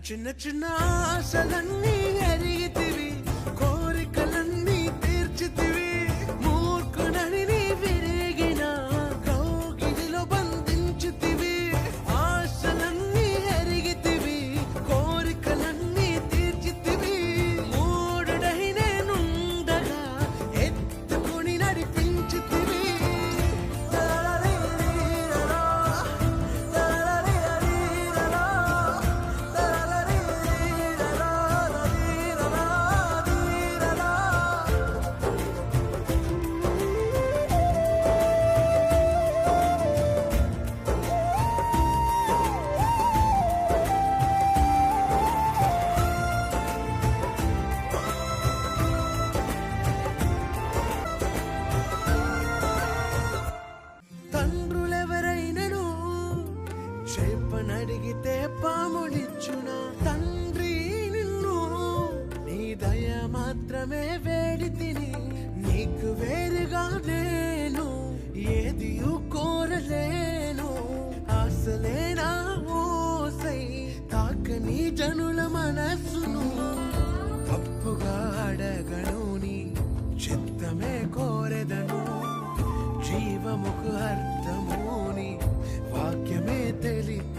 చిన్న చిన్న ఆశలన్నీ ఎరిగితివి, కోరికలన్నీ తీర్చితివి. మూర్ఖుడని నీ విరిగిన కౌగిలిలో బంధించితివి. ఆశలన్నీ ఎరిగితివి, కోరికలన్నీ తీర్చితివి. మూడుడై నేనుండగా ఎత్తుకుని నడిపించితివి. తండ్రులెవరైనను చేపనడిగితే పాములిచ్చునా? తండ్రి నిన్ను నీ దయ మాత్రమే వేడి తిని, నీకు వేరుగా నేను ఏదియు కోరలేను. ఆశలేనా ఓసై తాకని జనుల మనస్సును, తప్పుగా అడగను నీ చిత్తమే కోరెదను. జీవముకు అర్థముని వాక్యమే తెలిపి